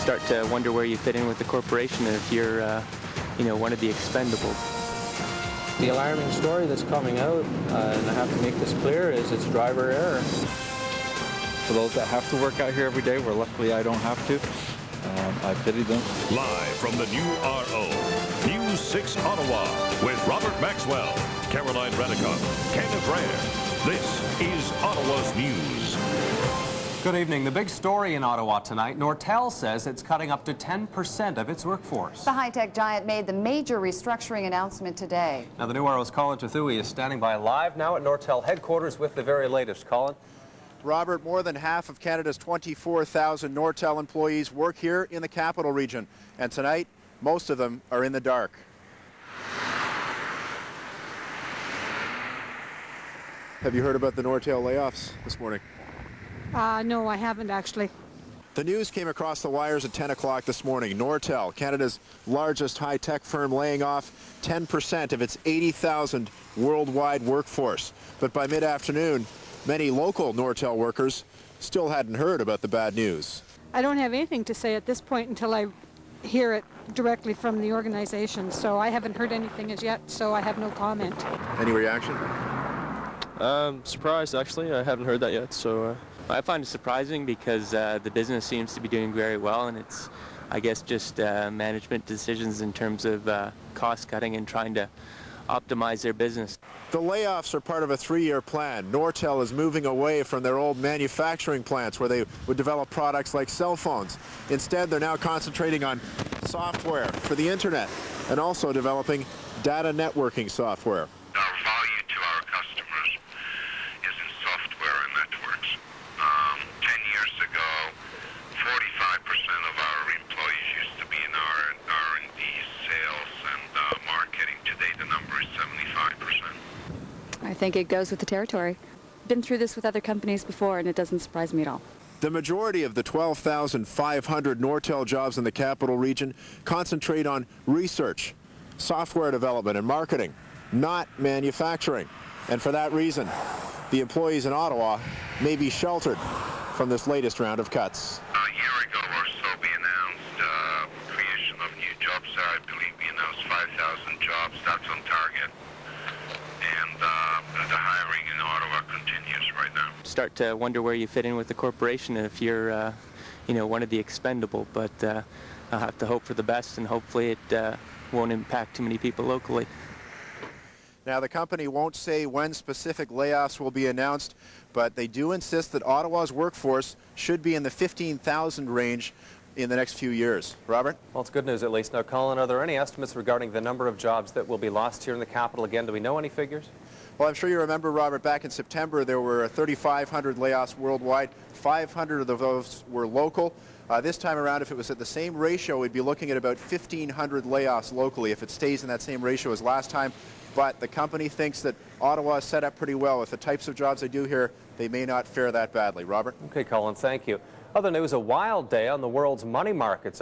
Start to wonder where you fit in with the corporation if you're, one of the expendables. The alarming story that's coming out, and I have to make this clear, is it's driver error. For those that have to work out here every day, where luckily I don't have to, I pity them. Live from the new RO, News 6 Ottawa, with Robert Maxwell, Caroline Redicott, Kenneth Rare. This is Ottawa's News. Good evening. The big story in Ottawa tonight, Nortel says it's cutting up to 10% of its workforce. The high-tech giant made the major restructuring announcement today. Now, the new RO's Colin Tathui is standing by live now at Nortel headquarters with the very latest. Colin? Robert, more than half of Canada's 24,000 Nortel employees work here in the capital region. And tonight, most of them are in the dark. Have you heard about the Nortel layoffs this morning? No, I haven't actually. The news came across the wires at 10 o'clock this morning. Nortel, Canada's largest high-tech firm, laying off 10% of its 80,000 worldwide workforce. But by mid-afternoon, many local Nortel workers still hadn't heard about the bad news. I don't have anything to say at this point until I hear it directly from the organization. So I haven't heard anything as yet, so I have no comment. Any reaction? Surprised, actually. I haven't heard that yet, so... I find it surprising because the business seems to be doing very well, and it's, I guess, just management decisions in terms of cost cutting and trying to optimize their business. The layoffs are part of a 3-year plan. Nortel is moving away from their old manufacturing plants where they would develop products like cell phones. Instead, they're now concentrating on software for the internet and also developing data networking software. Our value to our customers is in software and networks. 10 years ago, 45% of our employees used to be in R&D, sales, and marketing. Today, the number is 75%. I think it goes with the territory. Been through this with other companies before, and it doesn't surprise me at all. The majority of the 12,500 Nortel jobs in the capital region concentrate on research, software development, and marketing, not manufacturing. And for that reason, the employees in Ottawa may be sheltered from this latest round of cuts. A year ago or so, we announced creation of new jobs. I believe we announced 5,000 jobs. That's on target. And the hiring in Ottawa continues right now. Start to wonder where you fit in with the corporation if you're, one of the expendable. But I'll have to hope for the best, and hopefully it won't impact too many people locally. Now, the company won't say when specific layoffs will be announced, but they do insist that Ottawa's workforce should be in the 15,000 range in the next few years. Robert? Well, it's good news at least. Now, Colin, are there any estimates regarding the number of jobs that will be lost here in the capital again? Do we know any figures? Well, I'm sure you remember, Robert, back in September there were 3,500 layoffs worldwide. 500 of those were local. This time around, if it was at the same ratio, we'd be looking at about 1,500 layoffs locally if it stays in that same ratio as last time. But the company thinks that Ottawa is set up pretty well. With the types of jobs they do here, they may not fare that badly. Robert? Okay, Colin, thank you. Other news, a wild day on the world's money markets.